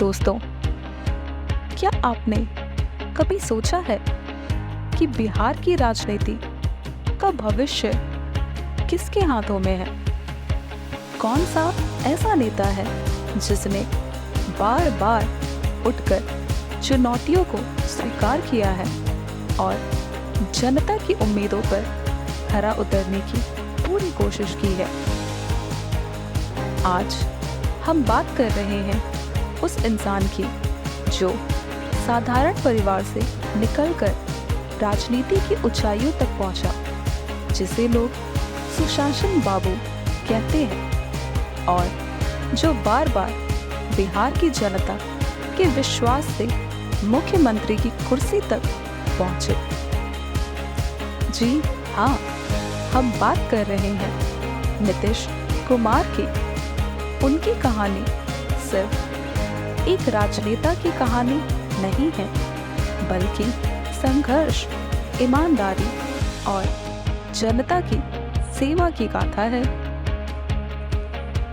दोस्तों, क्या आपने कभी सोचा है कि बिहार की राजनीति का भविष्य किसके हाथों में है? कौन सा ऐसा नेता है जिसने बार बार उठकर चुनौतियों को स्वीकार किया है और जनता की उम्मीदों पर खरा उतरने की पूरी कोशिश की है? आज हम बात कर रहे हैं उस इंसान की जो साधारण परिवार से निकलकर राजनीति की ऊंचाइयों तक पहुंचा, जिसे लोग सुशासन बाबू कहते हैं और जो बार बार बिहार की जनता के विश्वास से मुख्यमंत्री की कुर्सी तक पहुंचे। जी हाँ, हम बात कर रहे हैं नीतीश कुमार की। उनकी कहानी सिर्फ एक राजनेता की कहानी नहीं है, बल्कि संघर्ष, ईमानदारी और जनता की सेवा की गाथा है।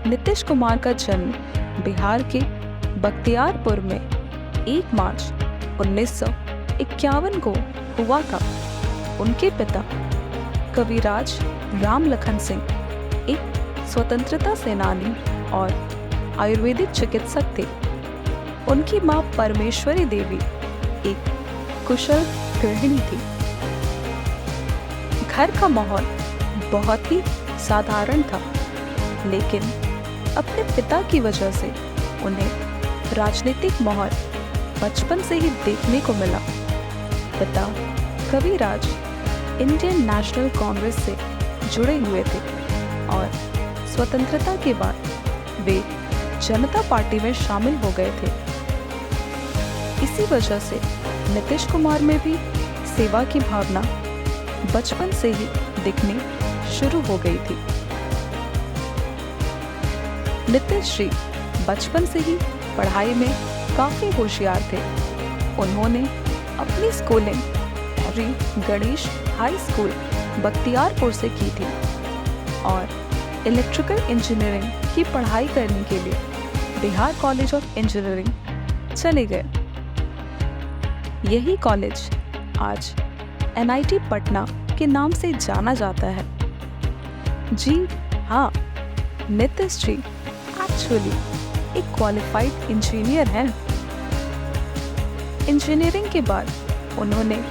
नीतीश कुमार का जन्म बिहार के बख्तियारपुर में 1 मार्च 1951 को हुआ था। उनके पिता कविराज राम लखन सिंह एक स्वतंत्रता सेनानी और आयुर्वेदिक चिकित्सक थे। उनकी मां परमेश्वरी देवी एक कुशल गृहिणी थी। घर का माहौल बहुत ही साधारण था, लेकिन अपने पिता की वजह से उन्हें राजनीतिक माहौल बचपन से ही देखने को मिला। पिता कविराज इंडियन नेशनल कांग्रेस से जुड़े हुए थे और स्वतंत्रता के बाद वे जनता पार्टी में शामिल हो गए थे। इसी वजह से नीतीश कुमार में भी सेवा की भावना बचपन से ही दिखनी शुरू हो गई थी। नीतीश जी बचपन से ही पढ़ाई में काफी होशियार थे। उन्होंने अपनी schooling Shri Ganesh high school Bakhtiyarpur से की थी और इलेक्ट्रिकल इंजीनियरिंग की पढ़ाई करने के लिए बिहार कॉलेज ऑफ इंजीनियरिंग चले गए। यही कॉलेज आज NIT पटना के नाम से जाना जाता है। जी हाँ, नीतीश जी एक्चुअली एक क्वालिफाइड इंजीनियर हैं। इंजीनियरिंग के बाद उन्होंने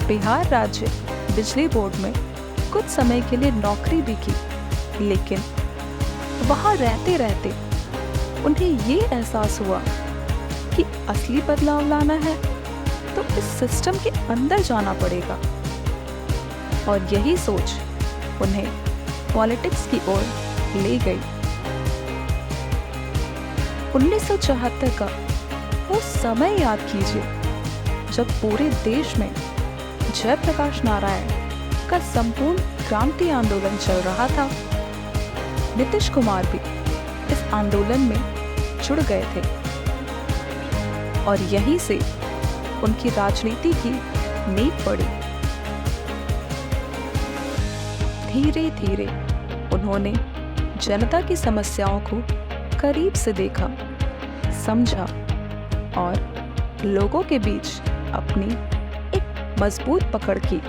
बिहार राज्य बिजली बोर्ड में कुछ समय के लिए नौकरी भी की, लेकिन वहाँ रहते रहते उन्हें ये एहसास हुआ कि असली बदलाव लाना है तो इस सिस्टम के अंदर जाना पड़ेगा, और यही सोच उन्हें पॉलिटिक्स की ओर ले गई। 1974 का वो समय याद कीजिए जब पूरे देश में जयप्रकाश नारायण का संपूर्ण क्रांति आंदोलन चल रहा था। नीतीश कुमार भी इस आंदोलन में जुड़ गए थे और यहीं से उनकी राजनीति की नींव पड़ी। धीरे धीरे उन्होंने जनता की समस्याओं को करीब से देखा, समझा और लोगों के बीच अपनी एक मजबूत पकड़ की।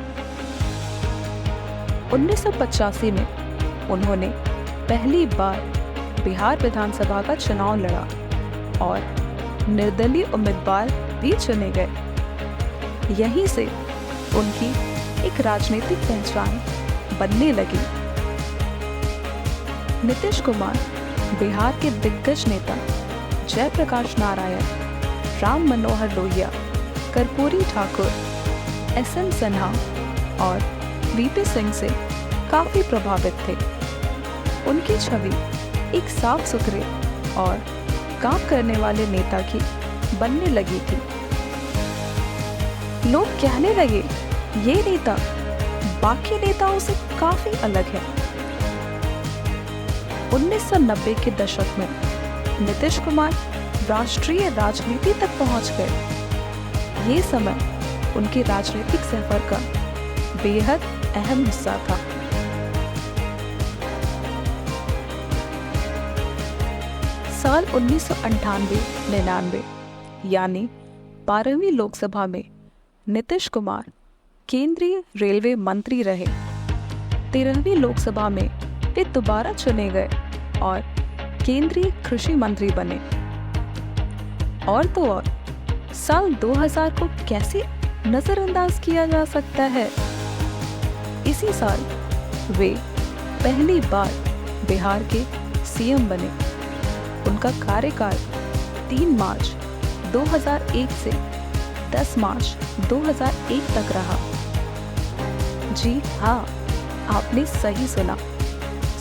1985 में उन्होंने पहली बार बिहार विधानसभा का चुनाव लड़ा और निर्दलीय उम्मीदवार भी चुने गए। यहीं से उनकी एक राजनीतिक पहचान बनने लगी। नीतीश कुमार बिहार के दिग्गज नेता जयप्रकाश नारायण, राम मनोहर लोहिया, कर्पूरी ठाकुर, SM सिन्हा और VP सिंह से काफी प्रभावित थे। उनकी छवि एक साफ सुथरे और काम करने वाले नेता की बनने लगी थी। लोग कहने लगे, ये नेता बाकी नेताओं से काफी अलग है। 1990 के दशक में नीतीश कुमार राष्ट्रीय राजनीति तक पहुंच गए। ये समय उनके राजनीतिक सफर का बेहद अहम हिस्सा था। साल 1998-99 यानी 12वीं लोकसभा में नीतीश कुमार केंद्रीय रेलवे मंत्री रहे। 13वीं लोकसभा में वे दोबारा चुने गए और केंद्रीय कृषि मंत्री बने। और तो और साल 2000 को कैसे नजरअंदाज किया जा सकता है। इसी साल वे पहली बार बिहार के सीएम बने। उनका कार्यकाल 3 मार्च 2001 से 10 मार्च 2001 तक रहा। जी हाँ, आपने सही सुना,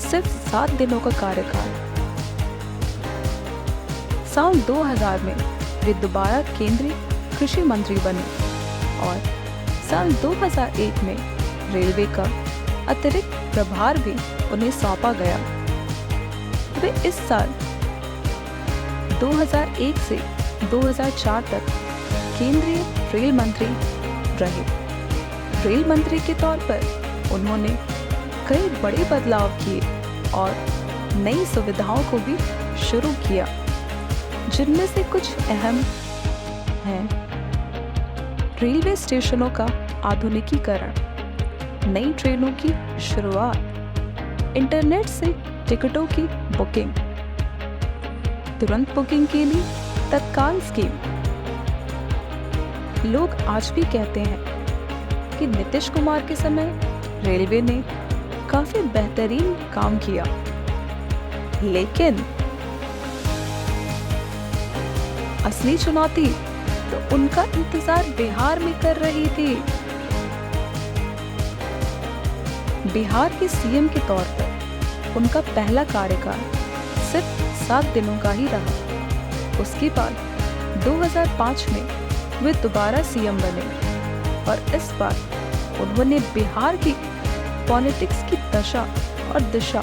सिर्फ 7 दिनों का कार्यकाल। साल 2000 में वे दोबारा केंद्रीय कृषि मंत्री बने और साल 2001 में रेलवे का अतिरिक्त प्रभार भी उन्हें सौंपा गया। वे इस साल 2001 से 2004 तक केंद्रीय रेल मंत्री रहे। रेल मंत्री के तौर पर उन्होंने कई बड़े बदलाव किए और नई सुविधाओं को भी शुरू किया, जिनमें से कुछ अहम हैं रेलवे स्टेशनों का आधुनिकीकरण, नई ट्रेनों की शुरुआत, इंटरनेट से टिकटों की बुकिंग, तुरंत बुकिंग के लिए तत्काल स्कीम। लोग आज भी कहते हैं कि नीतीश कुमार के समय रेलवे ने काफी बेहतरीन काम किया, लेकिन असली चुनौती तो उनका इंतजार बिहार में कर रही थी। बिहार के सीएम के तौर पर उनका पहला कार्यकाल सिर्फ 7 दिनों का ही रहा। उसके बाद 2005 में वे दोबारा सीएम बने और इस बार उन्होंने बिहार की पॉलिटिक्स की दशा और दिशा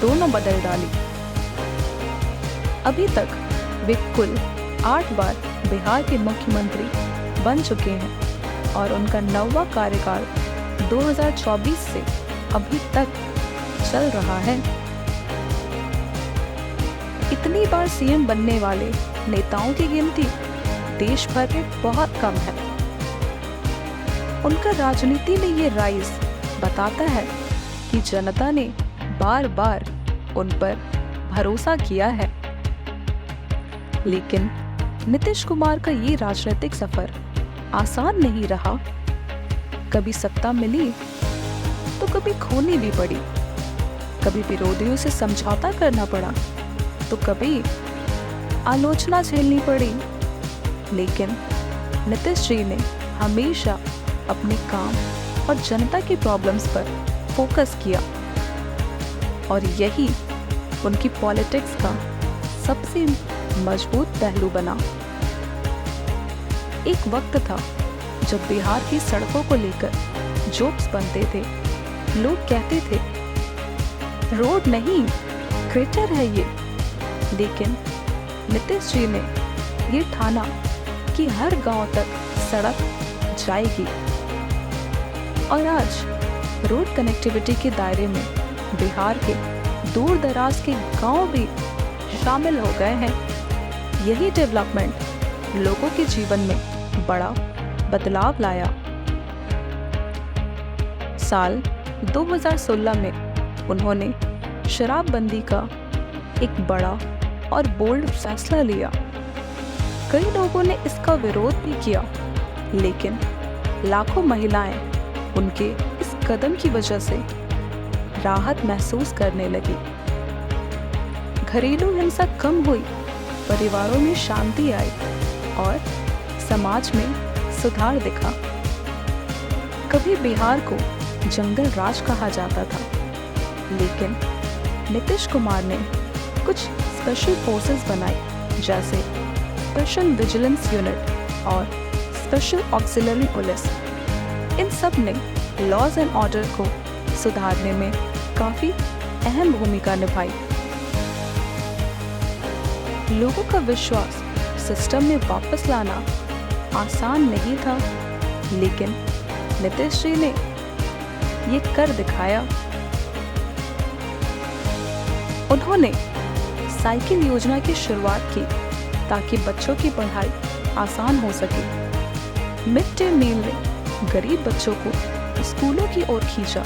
दोनों बदल डाली। अभी तक वे कुल 8 बार बिहार के मुख्यमंत्री बन चुके हैं और उनका 9वां कार्यकाल 2024 से अभी तक चल रहा है। इतनी बार सीएम बनने वाले नेताओं की गिनती देश भर में बहुत कम है। उनका राजनीति में ये राइज बताता है कि जनता ने बार बार उन पर भरोसा किया है। लेकिन नीतीश कुमार का ये राजनीतिक सफर आसान नहीं रहा। कभी सत्ता मिली तो कभी खोनी भी पड़ी, कभी विरोधियों से समझौता करना पड़ा तो कभी आलोचना झेलनी पड़ी। लेकिन नीतीश जी ने हमेशा अपने काम और जनता की प्रॉब्लम्स पर फोकस किया और यही उनकी पॉलिटिक्स का सबसे मजबूत पहलू बना। एक वक्त था जब बिहार की सड़कों को लेकर जोक्स बनते थे। लोग कहते थे रोड नहीं क्रेटर है ये, लेकिन नीतीश जी ने ये ठाना कि हर गांव तक सड़क जाएगी और आज रोड कनेक्टिविटी के दायरे में बिहार के दूर दराज के गांव भी शामिल हो गए हैं। यही डेवलपमेंट लोगों के जीवन में बड़ा बदलाव लाया। साल 2016 में उन्होंने शराबबंदी का एक बड़ा और बोल्ड फैसला लिया। कई लोगों ने इसका विरोध भी किया, लेकिन लाखों महिलाएं उनके इस कदम की वजह से राहत महसूस करने लगी। घरेलू हिंसा कम हुई, परिवारों में शांति आई और समाज में सुधार दिखा। कभी बिहार को जंगल राज कहा जाता था, लेकिन नीतीश कुमार ने कुछ स्पेशल फोर्सेस बनाई, जैसे स्पेशल विजिलेंस यूनिट और स्पेशल ऑक्सिलरी पुलिस। इन सब ने लॉज एंड ऑर्डर को सुधारने में काफी अहम भूमिका निभाई। लोगों का विश्वास सिस्टम में वापस लाना आसान नहीं था, लेकिन नीतीश जी ने ये कर दिखाया। उन्होंने साइकिल योजना की शुरुआत की ताकि बच्चों की पढ़ाई आसान हो सके। मिड डे मील ने गरीब बच्चों को स्कूलों की ओर खींचा।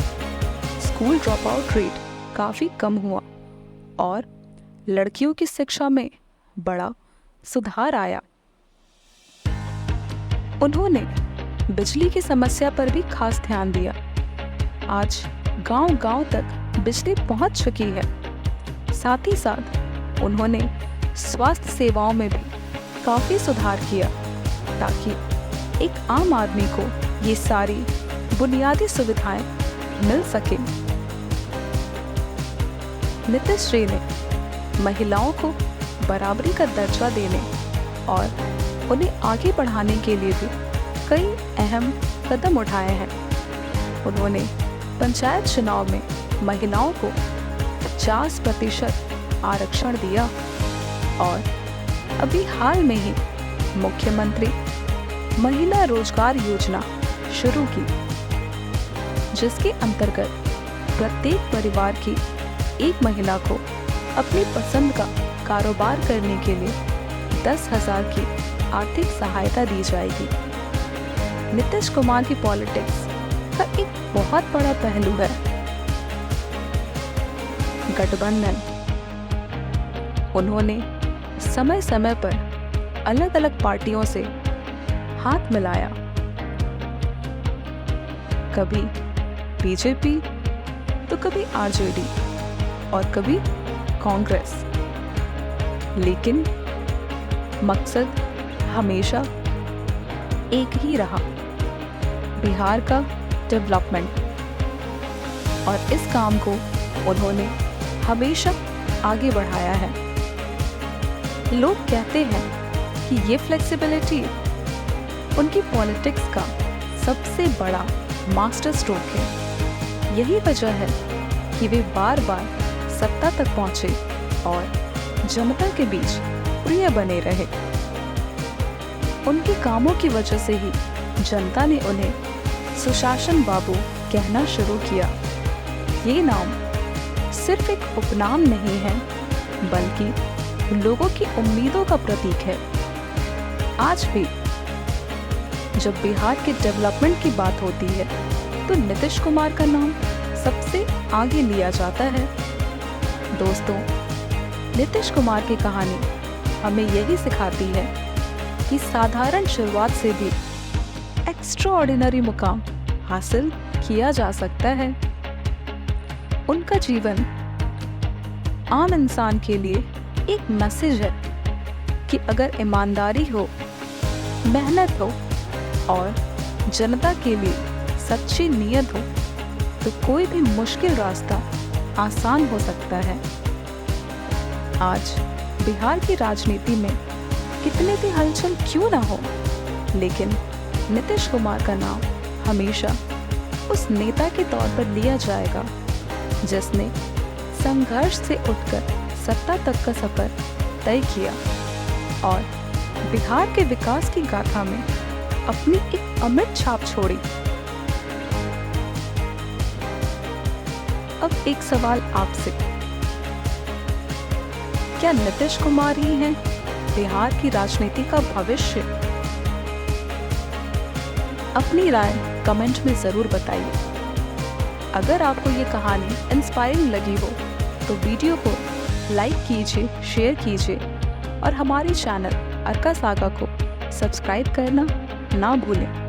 स्कूल ड्रॉप आउट रेट काफ़ी कम हुआ और लड़कियों की शिक्षा में बड़ा सुधार आया। उन्होंने बिजली की समस्या पर भी खास ध्यान दिया। आज गांव-गांव तक बिजली पहुंच चुकी है। साथ ही साथ उन्होंने स्वास्थ्य सेवाओं में भी काफ़ी सुधार किया ताकि एक आम आदमी को ये सारी बुनियादी सुविधाएं मिल सके। नीतीश जी ने महिलाओं को बराबरी का दर्जा देने और उन्हें आगे बढ़ाने के लिए भी कई अहम कदम उठाए हैं। उन्होंने पंचायत चुनाव में महिलाओं को 50% आरक्षण दिया और अभी हाल में ही मुख्यमंत्री महिला रोजगार योजना शुरू की, जिसके अंतर्गत प्रत्येक परिवार की एक महिला को अपनी पसंद का कारोबार करने के लिए 10,000 की आर्थिक सहायता दी जाएगी। नीतीश कुमार की पॉलिटिक्स का एक बहुत बड़ा पहलू है गठबंधन। उन्होंने समय समय पर अलग अलग पार्टियों से हाथ मिलाया, कभी बीजेपी तो कभी आरजेडी और कभी कांग्रेस, लेकिन मकसद हमेशा एक ही रहा, बिहार का डेवलपमेंट। और इस काम को उन्होंने हमेशा आगे बढ़ाया है। लोग कहते हैं कि ये फ्लेक्सिबिलिटी उनकी पॉलिटिक्स का सबसे बड़ा मास्टर स्ट्रोक है। यही वजह है कि वे बार बार सत्ता तक पहुंचे और जनता के बीच प्रिय बने रहे। उनके कामों की वजह से ही जनता ने उन्हें सुशासन बाबू कहना शुरू किया। ये नाम सिर्फ एक उपनाम नहीं है, बल्कि लोगों की उम्मीदों का प्रतीक है। आज भी जब बिहार के डेवलपमेंट की बात होती है तो नीतीश कुमार का नाम सबसे आगे लिया जाता है। दोस्तों, नीतीश कुमार की कहानी हमें यही सिखाती है कि साधारण शुरुआत से भी एक्स्ट्राऑर्डिनरी मुकाम हासिल किया जा सकता है। उनका जीवन आम इंसान के लिए एक मैसेज है कि अगर ईमानदारी हो, मेहनत हो और जनता के लिए सच्ची नीयत हो तो कोई भी मुश्किल रास्ता आसान हो सकता है। आज बिहार की राजनीति में कितने भी हलचल क्यों ना हो, लेकिन नीतीश कुमार का नाम हमेशा उस नेता के तौर पर लिया जाएगा जिसने संघर्ष से उठकर सत्ता तक का सफर तय किया और बिहार के विकास की गाथा में अपनी एक अमिट छाप छोड़ी। अब एक सवाल आपसे, क्या नीतीश कुमार ही हैं बिहार की राजनीति का भविष्य? अपनी राय कमेंट में जरूर बताइए। अगर आपको ये कहानी इंस्पायरिंग लगी हो तो वीडियो को लाइक कीजिए, शेयर कीजिए और हमारे चैनल अर्का सागा को सब्सक्राइब करना ना भूलें।